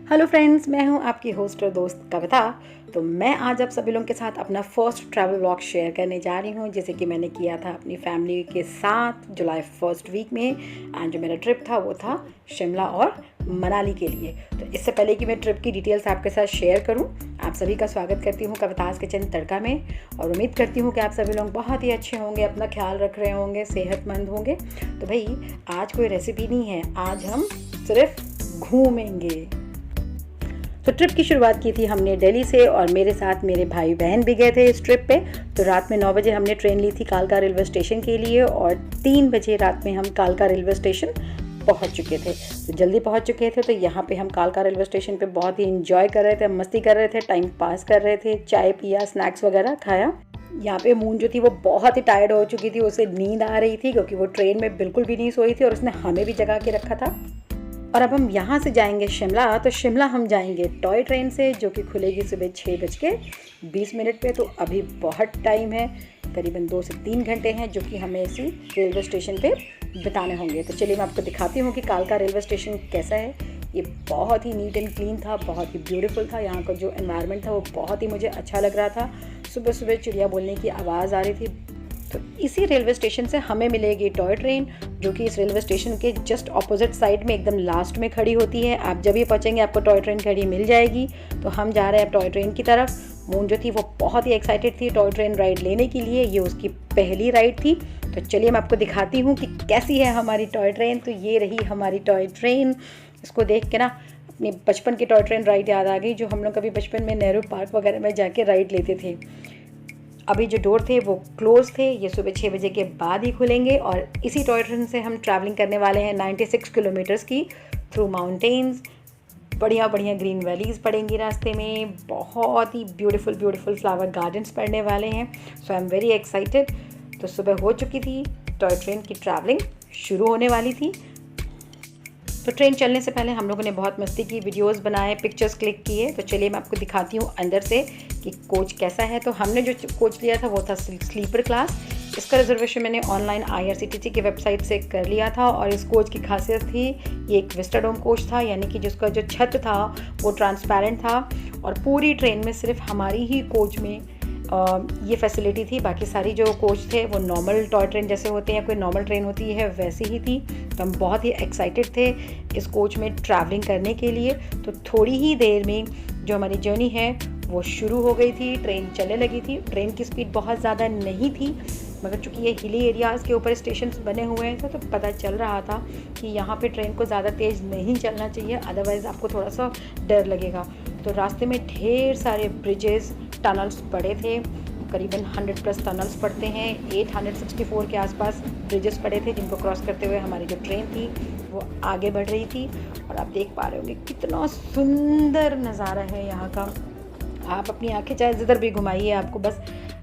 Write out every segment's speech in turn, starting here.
Hello friends, मैं हूं आपकी होस्ट और दोस्त कविता। तो मैं आज आप सभी लोगों के साथ अपना फर्स्ट ट्रैवल व्लॉग शेयर करने जा रही हूं, जैसे कि मैंने किया था अपनी फैमिली के साथ जुलाई फर्स्ट वीक में। एंड जो मेरा ट्रिप था वो था शिमला और मनाली के लिए। तो इससे पहले कि मैं ट्रिप की डिटेल्स आपके साथ शेयर करूं, आप सभी का स्वागत करती हूं कविताज़ किचन तड़का में, और उम्मीद करती हूं कि आप सभी लोग बहुत ही अच्छे होंगे, अपना ख्याल रख रहे होंगे, सेहतमंद होंगे। तो भाई आज कोई रेसिपी नहीं है, आज हम सिर्फ घूमेंगे। तो ट्रिप की शुरुआत की थी हमने दिल्ली से, और मेरे साथ मेरे भाई बहन भी गए थे इस ट्रिप पे। तो रात में 9 बजे हमने ट्रेन ली थी कालका रेलवे स्टेशन के लिए, और 3 बजे रात में हम कालका रेलवे स्टेशन पहुंच चुके थे। तो जल्दी पहुंच चुके थे, तो यहाँ पे हम कालका रेलवे स्टेशन पे बहुत ही इंजॉय कर रहे थे, मस्ती कर रहे थे, टाइम पास कर रहे थे, चाय पिया, स्नैक्स वगैरह खाया। यहाँ पे मून जो थी वो बहुत ही टायर्ड हो चुकी थी, उसे नींद आ रही थी क्योंकि वो ट्रेन में बिल्कुल भी नहीं सोई थी, और उसने हमें भी जगा के रखा था। और अब हम यहाँ से जाएंगे शिमला। तो शिमला हम जाएंगे टॉय ट्रेन से, जो कि खुलेगी सुबह 6:20 पे। तो अभी बहुत टाइम है, करीबन 2 से 3 घंटे हैं जो कि हमें इसी रेलवे स्टेशन पे बिताने होंगे। तो चलिए मैं आपको दिखाती हूँ कि कालका रेलवे स्टेशन कैसा है। ये बहुत ही नीट एंड क्लीन था, बहुत ही ब्यूटीफुल था। यहाँ का जो एनवायरनमेंट था वो बहुत ही मुझे अच्छा लग रहा था। सुबह सुबह चिड़िया बोलने की आवाज़ आ रही थी। तो इसी रेलवे स्टेशन से हमें मिलेगी टॉय ट्रेन, जो कि इस रेलवे स्टेशन के जस्ट ऑपोजिट साइड में एकदम लास्ट में खड़ी होती है। आप जब भी पहुँचेंगे आपको टॉय ट्रेन खड़ी मिल जाएगी। तो हम जा रहे हैं अब टॉय ट्रेन की तरफ। मून जो थी वो बहुत ही एक्साइटेड थी टॉय ट्रेन राइड लेने के लिए, ये उसकी पहली राइड थी। तो चलिए मैं आपको दिखाती हूँ कि कैसी है हमारी टॉय ट्रेन। तो ये रही हमारी टॉय ट्रेन। इसको देख के ना अपने बचपन की टॉय ट्रेन राइड याद आ गई, जो हम लोग कभी बचपन में नेहरू पार्क वगैरह में जाके राइड लेते थे। अभी जो डोर थे वो क्लोज थे, ये सुबह 6 बजे के बाद ही खुलेंगे। और इसी टॉय ट्रेन से हम ट्रैवलिंग करने वाले हैं 96 किलोमीटर्स की थ्रू माउंटेन्स। बढ़िया बढ़िया ग्रीन वैलीज़ पड़ेंगी रास्ते में, बहुत ही ब्यूटीफुल फ्लावर गार्डन्स पड़ने वाले हैं। सो आई एम वेरी एक्साइटेड। तो सुबह हो चुकी थी, टॉय ट्रेन की ट्रैवलिंग शुरू होने वाली थी। तो ट्रेन चलने से पहले हम लोगों ने बहुत मस्ती की, वीडियोस बनाए, पिक्चर्स क्लिक किए। तो चलिए मैं आपको दिखाती हूँ अंदर से कि कोच कैसा है। तो हमने जो कोच लिया था वो था स्लीपर क्लास। इसका रिजर्वेशन मैंने ऑनलाइन IRCTC की वेबसाइट से कर लिया था। और इस कोच की खासियत थी, ये एक विस्टाडोम कोच था, यानी कि जिसका जो छत था वो ट्रांसपेरेंट था। और पूरी ट्रेन में सिर्फ हमारी ही कोच में ये फैसिलिटी थी। बाकी सारी जो कोच थे वो नॉर्मल टॉय ट्रेन जैसे होते हैं, कोई नॉर्मल ट्रेन होती है वैसी ही थी। तो हम बहुत ही एक्साइटेड थे इस कोच में ट्रैवलिंग करने के लिए। तो थोड़ी ही देर में जो हमारी जर्नी है वो शुरू हो गई थी, ट्रेन चलने लगी थी। ट्रेन की स्पीड बहुत ज़्यादा नहीं थी, मगर चूँकि ये हिली एरियाज़ के ऊपर स्टेशन बने हुए थे तो पता चल रहा था कि यहाँ पे ट्रेन को ज़्यादा तेज़ नहीं चलना चाहिए, अदरवाइज़ आपको थोड़ा सा डर लगेगा। तो रास्ते में ढेर सारे ब्रिजेस, टनल्स पड़े थे, करीबन 100+ टनल्स पड़ते हैं। 864 के आसपास ब्रिजेस पड़े थे, जिनको क्रॉस करते हुए हमारी जो ट्रेन थी वो आगे बढ़ रही थी। और आप देख पा रहे होंगे कितना सुंदर नज़ारा है यहाँ का। आप अपनी आंखें चाहे जिधर भी घुमाइए, आपको बस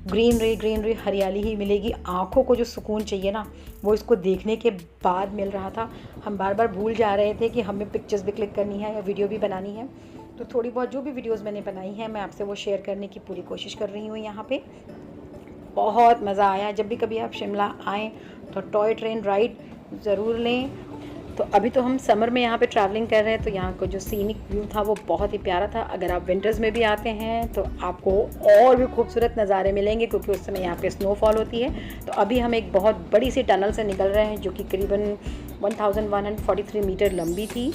ग्रीनरी हरियाली ही मिलेगी। आँखों को जो सुकून चाहिए ना, वो इसको देखने के बाद मिल रहा था। हम बार बार भूल जा रहे थे कि हमें पिक्चर्स भी क्लिक करनी है या वीडियो भी बनानी है। तो थोड़ी बहुत जो भी वीडियोस मैंने बनाई हैं मैं आपसे वो शेयर करने की पूरी कोशिश कर रही हूँ। यहाँ पे बहुत मज़ा आया। जब भी कभी आप शिमला आएँ तो टॉय ट्रेन राइड ज़रूर लें। तो अभी तो हम समर में यहाँ पे ट्रैवलिंग कर रहे हैं, तो यहाँ का जो सीनिक व्यू था वो बहुत ही प्यारा था। अगर आप विंटर्स में भी आते हैं तो आपको और भी खूबसूरत नज़ारे मिलेंगे, क्योंकि उस समय यहाँ पे स्नोफॉल होती है। तो अभी हम एक बहुत बड़ी सी टनल से निकल रहे हैं, जो कि करीबन 1143 मीटर लंबी थी।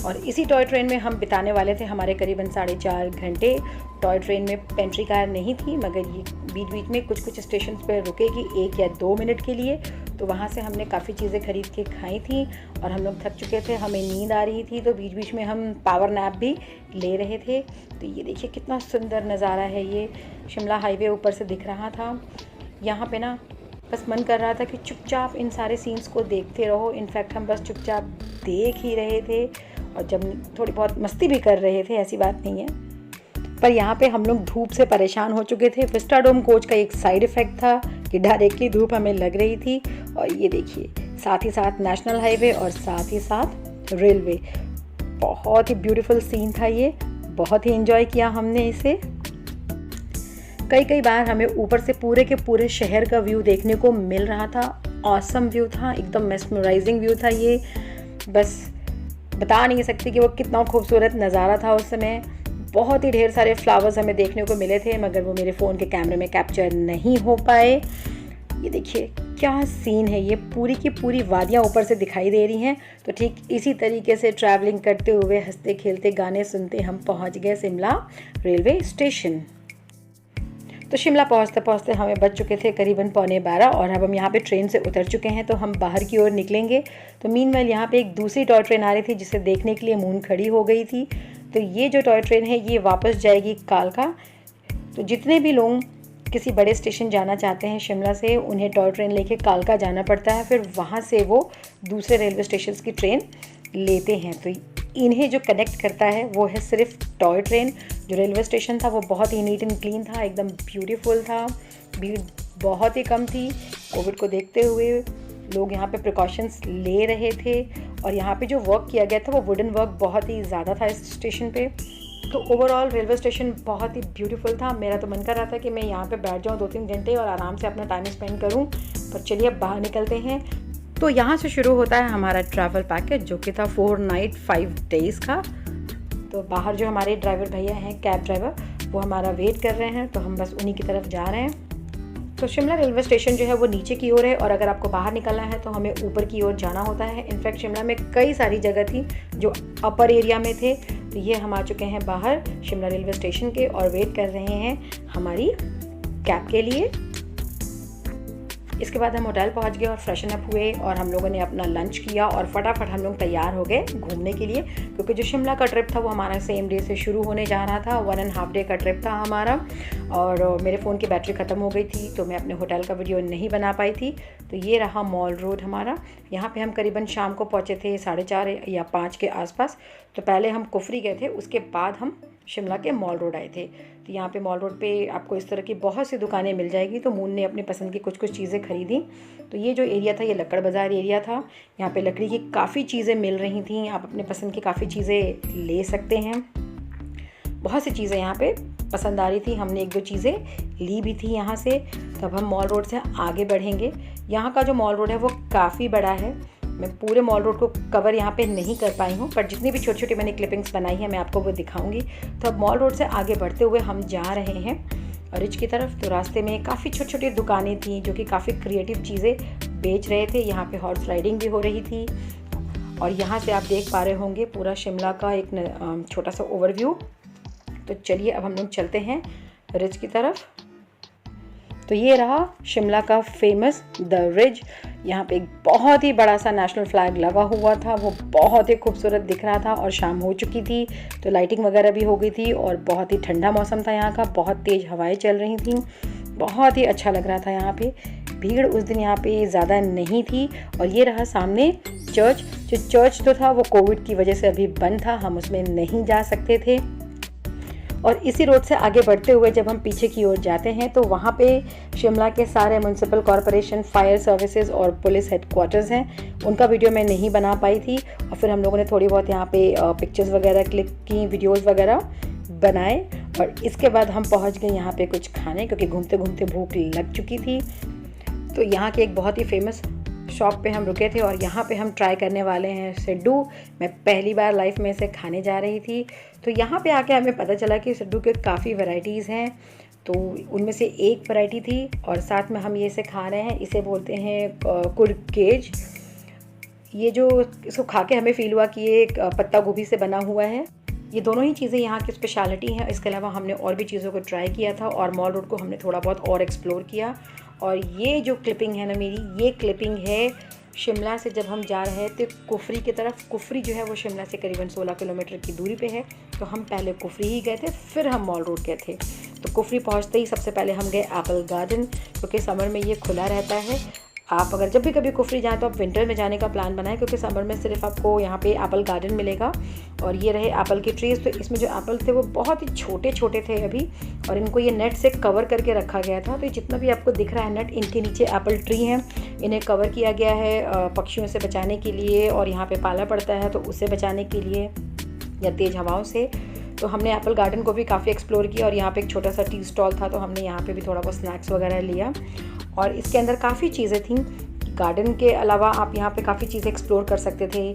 और इसी टॉय ट्रेन में हम बिताने वाले थे हमारे करीबन 4.5 घंटे। टॉय ट्रेन में पेंट्री कार नहीं थी, मगर ये बीच बीच में कुछ स्टेशन पर रुकेगी 1 या 2 मिनट के लिए। तो वहाँ से हमने काफ़ी चीज़ें खरीद के खाई थी, और हम लोग थक चुके थे, हमें नींद आ रही थी, तो बीच बीच में हम पावर नैप भी ले रहे थे। तो ये देखिए कितना सुंदर नज़ारा है। ये शिमला हाईवे ऊपर से दिख रहा था। यहाँ पे ना बस मन कर रहा था कि चुपचाप इन सारे सीन्स को देखते रहो। इनफैक्ट हम बस चुपचाप देख ही रहे थे, और जब थोड़ी बहुत मस्ती भी कर रहे थे, ऐसी बात नहीं है। पर यहाँ पे हम लोग धूप से परेशान हो चुके थे। विस्टाडोम कोच का एक साइड इफ़ेक्ट था कि डायरेक्टली धूप हमें लग रही थी। और ये देखिए, साथ ही साथ नेशनल हाईवे और साथ ही साथ रेलवे, बहुत ही ब्यूटीफुल सीन था ये। बहुत ही एंजॉय किया हमने इसे। कई बार हमें ऊपर से पूरे के पूरे शहर का व्यू देखने को मिल रहा था। ऑसम व्यू था, एकदम मेस्मराइजिंग व्यू था ये। बस बता नहीं सकती कि वो कितना खूबसूरत नज़ारा था उस समय। बहुत ही ढेर सारे फ्लावर्स हमें देखने को मिले थे, मगर वो मेरे फ़ोन के कैमरे में कैप्चर नहीं हो पाए। ये देखिए क्या सीन है, ये पूरी की पूरी वादियाँ ऊपर से दिखाई दे रही हैं। तो ठीक इसी तरीके से ट्रैवलिंग करते हुए, हंसते खेलते, गाने सुनते हम पहुंच गए शिमला रेलवे स्टेशन। तो शिमला पहुंचते पहुंचते हमें बज चुके थे करीबन 11:15 और अब हम यहाँ पे ट्रेन से उतर चुके हैं। तो हम बाहर की ओर निकलेंगे। तो मीनवाइल यहाँ पे एक दूसरी टॉय ट्रेन आ रही थी, जिसे देखने के लिए मून खड़ी हो गई थी। तो ये जो टॉय ट्रेन है ये वापस जाएगी कालका। तो जितने भी लोग किसी बड़े स्टेशन जाना चाहते हैं शिमला से, उन्हें टॉय ट्रेन लेके कालका जाना पड़ता है, फिर वहाँ से वो दूसरे रेलवे स्टेशन की ट्रेन लेते हैं। तो इन्हें जो कनेक्ट करता है वो है सिर्फ टॉय ट्रेन। जो रेलवे स्टेशन था वो बहुत ही नीट एंड क्लीन था, एकदम ब्यूटीफुल था, भीड़ बहुत ही कम थी। कोविड को देखते हुए लोग यहाँ पे प्रिकॉशंस ले रहे थे और यहाँ पे जो वर्क किया गया था वो वुडन वर्क बहुत ही ज़्यादा था इस स्टेशन पे। तो ओवरऑल रेलवे स्टेशन बहुत ही ब्यूटीफुल था। मेरा तो मन कर रहा था कि मैं यहाँ पे बैठ जाऊँ 2-3 घंटे और आराम से अपना टाइम स्पेंड करूँ, पर चलिए अब बाहर निकलते हैं। तो यहाँ से शुरू होता है हमारा ट्रैवल पैकेज, जो कि था 4 नाइट 5 डेज़ का। तो बाहर जो हमारे ड्राइवर भैया हैं, कैब ड्राइवर, वो हमारा वेट कर रहे हैं, तो हम बस उन्हीं की तरफ जा रहे हैं। तो शिमला रेलवे स्टेशन जो है वो नीचे की ओर है और अगर आपको बाहर निकलना है तो हमें ऊपर की ओर जाना होता है। इनफैक्ट शिमला में कई सारी जगह थी जो अपर एरिया में थे। तो ये हम आ चुके हैं बाहर शिमला रेलवे स्टेशन के और वेट कर रहे हैं हमारी कैब के लिए। इसके बाद हम होटल पहुंच गए और फ्रेशन अप हुए और हम लोगों ने अपना लंच किया और फटाफट हम लोग तैयार हो गए घूमने के लिए, क्योंकि जो शिमला का ट्रिप था वो हमारा सेम डे से शुरू होने जा रहा था। 1.5 डे का ट्रिप था हमारा और मेरे फ़ोन की बैटरी ख़त्म हो गई थी, तो मैं अपने होटल का वीडियो नहीं बना पाई थी। तो ये रहा मॉल रोड हमारा। यहाँ पे हम करीबन शाम को पहुँचे थे 4:30 या 5 के आसपास। तो पहले हम कुफरी गए थे, उसके बाद हम शिमला के मॉल रोड आए थे। तो यहाँ पे मॉल रोड पे आपको इस तरह की बहुत सी दुकानें मिल जाएगी। तो मून ने अपनी पसंद की कुछ चीज़ें खरीदी। तो ये जो एरिया था ये लक्कड़ बाज़ार एरिया था। यहाँ पे लकड़ी की काफ़ी चीज़ें मिल रही थी, आप अपने पसंद की काफ़ी चीज़ें ले सकते हैं। बहुत सी चीज़ें यहाँ पे पसंद आ रही थी, हमने 1-2 चीज़ें ली भी थी यहाँ से। तब हम मॉल रोड से आगे बढ़ेंगे। यहाँ का जो मॉल रोड है वो काफ़ी बड़ा है। मैं पूरे मॉल रोड को कवर यहाँ पे नहीं कर पाई हूँ, पर जितनी भी छोटी छोटी मैंने क्लिपिंग्स बनाई हैं मैं आपको वो दिखाऊंगी। तो अब मॉल रोड से आगे बढ़ते हुए हम जा रहे हैं रिच की तरफ। तो रास्ते में काफ़ी छोटी छोटी दुकानें थी जो कि काफ़ी क्रिएटिव चीज़ें बेच रहे थे। यहाँ पे हॉर्स राइडिंग भी हो रही थी और यहाँ से आप देख पा रहे होंगे पूरा शिमला का एक छोटा सा ओवरव्यू। तो चलिए अब हम लोग चलते हैं रिज की तरफ। तो ये रहा शिमला का फेमस द रिज। यहाँ पे एक बहुत ही बड़ा सा नेशनल फ्लैग लगा हुआ था, वो बहुत ही खूबसूरत दिख रहा था और शाम हो चुकी थी तो लाइटिंग वगैरह भी हो गई थी और बहुत ही ठंडा मौसम था यहाँ का, बहुत तेज़ हवाएं चल रही थी, बहुत ही अच्छा लग रहा था यहाँ पे। भीड़ उस दिन यहाँ पे ज़्यादा नहीं थी। और ये रहा सामने चर्च। जो चर्च तो था वो कोविड की वजह से अभी बंद था, हम उसमें नहीं जा सकते थे। और इसी रोड से आगे बढ़ते हुए जब हम पीछे की ओर जाते हैं तो वहाँ पे शिमला के सारे म्यूनसिपल कॉरपोरेशन, फायर सर्विसेज और पुलिस हेडक्वार्टर्स हैं। उनका वीडियो मैं नहीं बना पाई थी और फिर हम लोगों ने थोड़ी बहुत यहाँ पे पिक्चर्स वगैरह क्लिक की, वीडियोस वगैरह बनाए और इसके बाद हम पहुँच गए यहाँ पे कुछ खाने, क्योंकि घूमते घूमते भूख लग चुकी थी। तो यहाँ के एक बहुत ही फेमस शॉप पे हम रुके थे और यहाँ पे हम ट्राई करने वाले हैं सिड्डू। मैं पहली बार लाइफ में इसे खाने जा रही थी। तो यहाँ पे आके हमें पता चला कि सिड्डू के काफ़ी वैरायटीज़ हैं। तो उनमें से एक वैरायटी थी और साथ में हम ये इसे खा रहे हैं। इसे बोलते हैं कुरकेज। ये जो इसको खा के हमें फ़ील हुआ कि ये पत्ता गोभी से बना हुआ है। ये दोनों ही चीज़ें यहाँ की स्पेशलिटी हैं। इसके अलावा हमने और भी चीज़ों को ट्राई किया था और मॉल रोड को हमने थोड़ा बहुत और एक्सप्लोर किया। और ये जो क्लिपिंग है ना मेरी, ये क्लिपिंग है शिमला से जब हम जा रहे थे कुफरी की तरफ। कुफरी जो है वो शिमला से करीबन 16 किलोमीटर की दूरी पे है। तो हम पहले कुफरी ही गए थे, फिर हम मॉल रोड गए थे। तो कुफरी पहुंचते ही सबसे पहले हम गए एप्पल गार्डन, क्योंकि समर में ये खुला रहता है। आप अगर जब भी कभी कुफरी जाएँ तो आप विंटर में जाने का प्लान बनाएं, क्योंकि समर में सिर्फ आपको यहाँ पे एप्पल गार्डन मिलेगा। और ये रहे एप्पल के ट्रीज़। तो इसमें जो एप्पल थे वो बहुत ही छोटे छोटे थे अभी, और इनको ये नेट से कवर करके रखा गया था। तो जितना भी आपको दिख रहा है नेट, इनके नीचे एप्पल ट्री हैं, इन्हें कवर किया गया है पक्षियों से बचाने के लिए, और यहाँ पे पाला पड़ता है तो उससे बचाने के लिए या तेज़ हवाओं से। तो हमने एप्पल गार्डन को भी काफ़ी एक्सप्लोर किया और यहाँ पे एक छोटा सा टी स्टॉल था, तो हमने यहाँ पे भी थोड़ा बहुत स्नैक्स वगैरह लिया। और इसके अंदर काफ़ी चीज़ें थीं। गार्डन के अलावा आप यहाँ पे काफ़ी चीज़ें एक्सप्लोर कर सकते थे।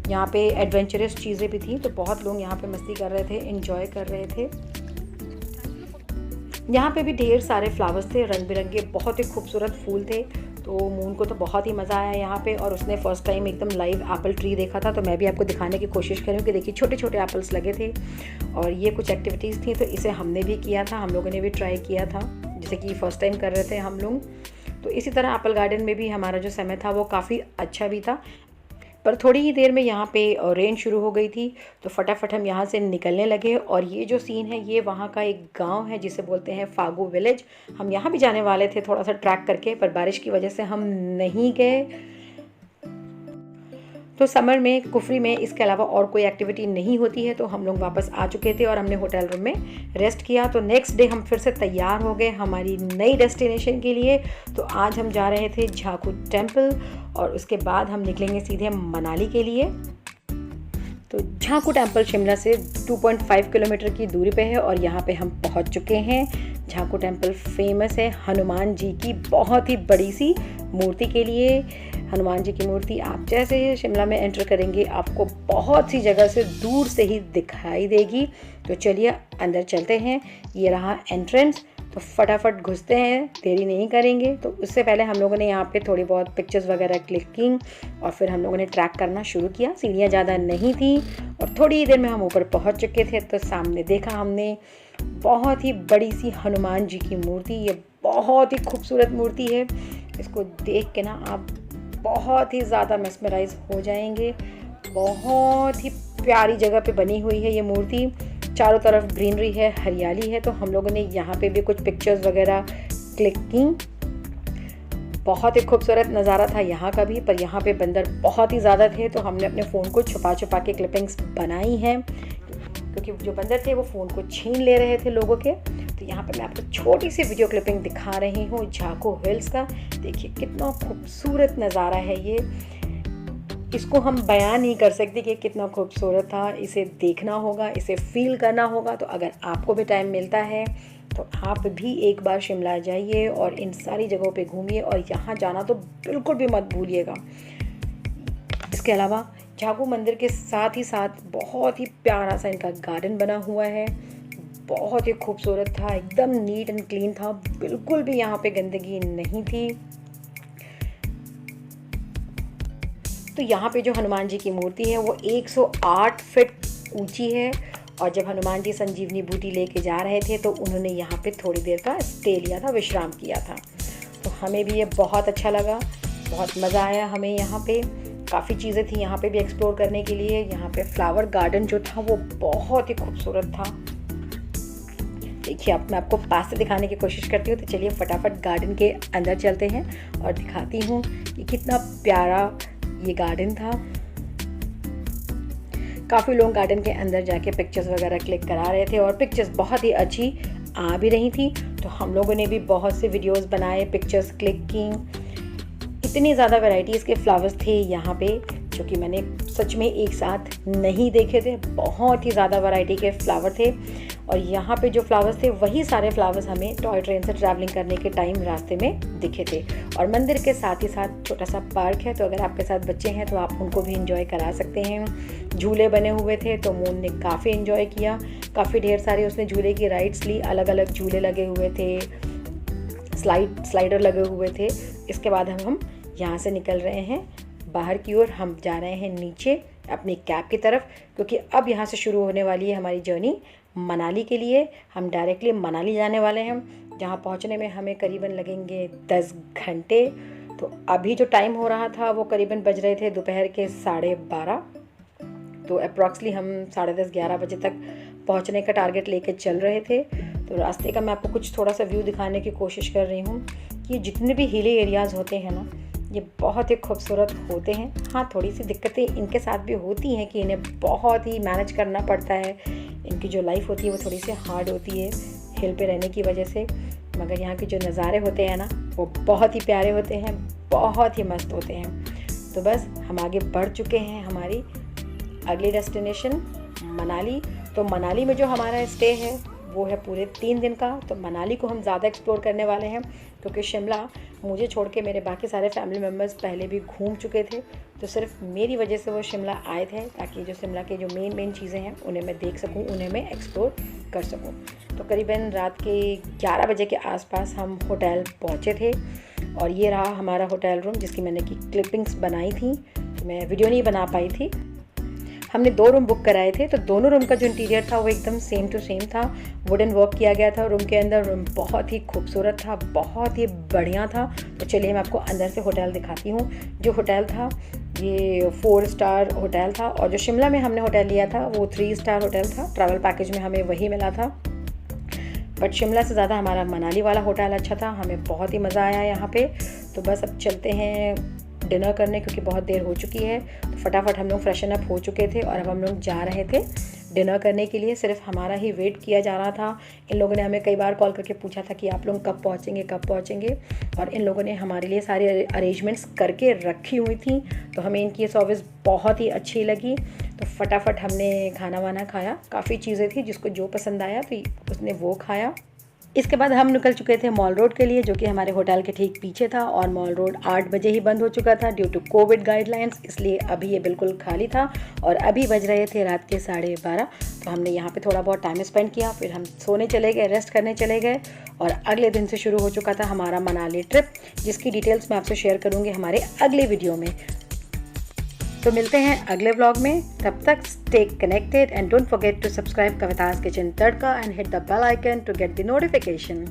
यहाँ पे एडवेंचरस चीज़ें भी थी, तो बहुत लोग यहाँ पे मस्ती कर रहे थे, एंजॉय कर रहे थे। यहाँ पे भी ढेर सारे फ्लावर्स थे, रंग बिरंगे बहुत ही खूबसूरत फूल थे। तो मून को तो बहुत ही मज़ा आया यहाँ पे, और उसने फ़र्स्ट टाइम एकदम लाइव एप्पल ट्री देखा था। तो मैं भी आपको दिखाने की कोशिश करूँ कि देखिए छोटे छोटे एप्पल्स लगे थे, और ये कुछ एक्टिविटीज़ थी, तो इसे हमने भी किया था, हम लोगों ने भी ट्राई किया था, जैसे कि फ़र्स्ट टाइम कर रहे थे हम लोग। तो इसी तरह एप्पल गार्डन में भी हमारा जो समय था वो काफ़ी अच्छा भी था। पर थोड़ी ही देर में यहाँ पे रेन शुरू हो गई थी, तो फटाफट हम यहाँ से निकलने लगे। और ये जो सीन है ये वहाँ का एक गांव है जिसे बोलते हैं फागू विलेज। हम यहाँ भी जाने वाले थे थोड़ा सा ट्रैक करके, पर बारिश की वजह से हम नहीं गए। तो समर में कुफरी में इसके अलावा और कोई एक्टिविटी नहीं होती है, तो हम लोग वापस आ चुके थे और हमने होटल रूम में रेस्ट किया। तो नेक्स्ट डे हम फिर से तैयार हो गए हमारी नई डेस्टिनेशन के लिए। तो आज हम जा रहे थे झाकू टेम्पल, और उसके बाद हम निकलेंगे सीधे मनाली के लिए। तो झाकू टेम्पल शिमला से 2.5 किलोमीटर की दूरी पे है, और यहाँ पे हम पहुँच चुके हैं। झाकू टेम्पल फेमस है हनुमान जी की बहुत ही बड़ी सी मूर्ति के लिए। हनुमान जी की मूर्ति आप जैसे ही शिमला में एंटर करेंगे आपको बहुत सी जगह से दूर से ही दिखाई देगी। तो चलिए अंदर चलते हैं, ये रहा एंट्रेंस। तो फटाफट घुसते हैं, देरी नहीं करेंगे। तो उससे पहले हम लोगों ने यहाँ पे थोड़ी बहुत पिक्चर्स वगैरह क्लिक की, और फिर हम लोगों ने ट्रैक करना शुरू किया। सीढ़ियाँ ज़्यादा नहीं थी, और थोड़ी ही देर में हम ऊपर पहुँच चुके थे। तो सामने देखा हमने बहुत ही बड़ी सी हनुमान जी की मूर्ति। ये बहुत ही खूबसूरत मूर्ति है, इसको देख के ना आप बहुत ही ज़्यादा मेस्मराइज हो जाएंगे। बहुत ही प्यारी जगह पे बनी हुई है ये मूर्ति, चारों तरफ ग्रीनरी है, हरियाली है। तो हम लोगों ने यहाँ पे भी कुछ पिक्चर्स वगैरह क्लिक की। बहुत ही खूबसूरत नज़ारा था यहाँ का भी, पर यहाँ पे बंदर बहुत ही ज़्यादा थे, तो हमने अपने फ़ोन को छुपा छुपा के क्लिपिंग्स बनाई हैं, क्योंकि जो बंदर थे वो फ़ोन को छीन ले रहे थे लोगों के। तो यहाँ पे मैं आपको छोटी सी वीडियो क्लिपिंग दिखा रही हूँ झाकू हिल्स का। देखिए कितना खूबसूरत नज़ारा है ये, इसको हम बयान नहीं कर सकते कि कितना खूबसूरत था। इसे देखना होगा, इसे फील करना होगा। तो अगर आपको भी टाइम मिलता है तो आप भी एक बार शिमला जाइए और इन सारी जगहों पे घूमिए, और यहाँ जाना तो बिल्कुल भी मत भूलिएगा। इसके अलावा झाकू मंदिर के साथ ही साथ बहुत ही प्यारा सा इनका गार्डन बना हुआ है, बहुत ही खूबसूरत था, एकदम नीट एंड क्लीन था, बिल्कुल भी यहाँ पे गंदगी नहीं थी। तो यहाँ पे जो हनुमान जी की मूर्ति है वो 108 फीट ऊंची है, और जब हनुमान जी संजीवनी बूटी लेके जा रहे थे तो उन्होंने यहाँ पे थोड़ी देर का स्टे लिया था, विश्राम किया था। तो हमें भी ये बहुत अच्छा लगा, बहुत मज़ा आया हमें। यहाँ पे काफ़ी चीज़ें थी यहाँ पे भी एक्सप्लोर करने के लिए। यहाँ पे फ्लावर गार्डन जो था वो बहुत ही खूबसूरत था। देखिए अब मैं आपको पास से दिखाने की कोशिश करती हूँ, तो चलिए फटाफट गार्डन के अंदर चलते हैं और दिखाती हूँ कि कितना प्यारा ये गार्डन था। काफ़ी लोग गार्डन के अंदर जाके पिक्चर्स वगैरह क्लिक करा रहे थे, और पिक्चर्स बहुत ही अच्छी आ भी रही थी। तो हम लोगों ने भी बहुत से वीडियोस बनाए, पिक्चर्स क्लिक की। इतनी ज़्यादा वैरायटीज़ के फ्लावर्स थे यहाँ पे जो कि मैंने सच में एक साथ नहीं देखे थे। बहुत ही ज़्यादा वैरायटी के फ्लावर थे, और यहाँ पे जो फ्लावर्स थे वही सारे फ्लावर्स हमें टॉय ट्रेन से ट्रैवलिंग करने के टाइम रास्ते में दिखे थे। और मंदिर के साथ ही साथ छोटा सा पार्क है, तो अगर आपके साथ बच्चे हैं तो आप उनको भी इंजॉय करा सकते हैं। झूले बने हुए थे, तो मून ने काफ़ी इंजॉय किया, काफ़ी ढेर सारी उसने झूले की राइड्स ली। अलग अलग झूले लगे हुए थे, स्लाइडर लगे हुए थे। इसके बाद हम यहाँ से निकल रहे हैं बाहर की ओर। हम जा रहे हैं नीचे अपनी कैब की तरफ, क्योंकि अब यहाँ से शुरू होने वाली है हमारी जर्नी मनाली के लिए। हम डायरेक्टली मनाली जाने वाले हैं, जहाँ पहुँचने में हमें करीबन लगेंगे 10 घंटे। तो अभी जो टाइम हो रहा था वो करीबन बज रहे थे दोपहर के 12:30। तो अप्रॉक्सली हम 10:30-11 बजे तक पहुँचने का टारगेट लेके चल रहे थे। तो रास्ते का मैं आपको कुछ थोड़ा सा व्यू दिखाने की कोशिश कर रही हूँ कि जितने भी हिली एरियाज़ होते हैं ना, ये बहुत ही खूबसूरत होते हैं। हाँ, थोड़ी सी दिक्कतें इनके साथ भी होती हैं कि इन्हें बहुत ही मैनेज करना पड़ता है। इनकी जो लाइफ होती है वो थोड़ी सी हार्ड होती है हिल पे रहने की वजह से, मगर यहाँ के जो नज़ारे होते हैं ना वो बहुत ही प्यारे होते हैं, बहुत ही मस्त होते हैं। तो बस हम आगे बढ़ चुके हैं हमारी अगली डेस्टिनेशन मनाली। तो मनाली में जो हमारा स्टे है वो है पूरे 3 दिन का। तो मनाली को हम ज़्यादा एक्सप्लोर करने वाले हैं, क्योंकि शिमला मुझे छोड़ के मेरे बाकी सारे फैमिली मेम्बर्स पहले भी घूम चुके थे, तो सिर्फ मेरी वजह से वो शिमला आए थे, ताकि जो शिमला के जो मेन चीज़ें हैं उन्हें मैं देख सकूं, उन्हें मैं एक्सप्लोर कर सकूं। तो करीबन रात के 11 बजे के आसपास हम होटल पहुंचे थे, और ये रहा हमारा होटल रूम जिसकी मैंने की क्लिपिंग्स बनाई थी। तो मैं वीडियो नहीं बना पाई थी। हमने 2 रूम बुक कराए थे, तो दोनों रूम का जो इंटीरियर था वो एकदम सेम टू सेम था। वुडन वर्क किया गया था रूम के अंदर। रूम बहुत ही खूबसूरत था, बहुत ही बढ़िया था। तो चलिए मैं आपको अंदर से होटल दिखाती हूँ। जो होटल था ये 4 स्टार होटल था, और जो शिमला में हमने होटल लिया था वो 3 स्टार होटल था। ट्रैवल पैकेज में हमें वही मिला था, बट शिमला से ज़्यादा हमारा मनाली वाला होटल अच्छा था। हमें बहुत ही मज़ा आया यहाँ पे। तो बस अब चलते हैं डिनर करने, क्योंकि बहुत देर हो चुकी है। तो फटाफट हम लोग फ्रेशन अप हो चुके थे और अब हम लोग जा रहे थे डिनर करने के लिए। सिर्फ हमारा ही वेट किया जा रहा था। इन लोगों ने हमें कई बार कॉल करके पूछा था कि आप लोग कब पहुँचेंगे, और इन लोगों ने हमारे लिए सारी अरेंजमेंट्स करके रखी हुई थी। तो हमें इनकी सर्विस बहुत ही अच्छी लगी। तो फटाफट हमने खाना वाना खाया। काफ़ी चीज़ें थी, जिसको जो पसंद आया तो उसने वो खाया। इसके बाद हम निकल चुके थे मॉल रोड के लिए, जो कि हमारे होटल के ठीक पीछे था। और मॉल रोड 8 बजे ही बंद हो चुका था ड्यू टू कोविड गाइडलाइंस, इसलिए अभी ये बिल्कुल खाली था। और अभी बज रहे थे रात के 12:30। तो हमने यहाँ पे थोड़ा बहुत टाइम स्पेंड किया, फिर हम सोने चले गए, रेस्ट करने चले गए। और अगले दिन से शुरू हो चुका था हमारा मनाली ट्रिप, जिसकी डिटेल्स मैं आपसे शेयर करूँगी हमारे अगले वीडियो में। तो मिलते हैं अगले व्लॉग में। तब तक stay connected and don't forget to subscribe Kavita's kitchen tadka and hit the bell icon to get the notification.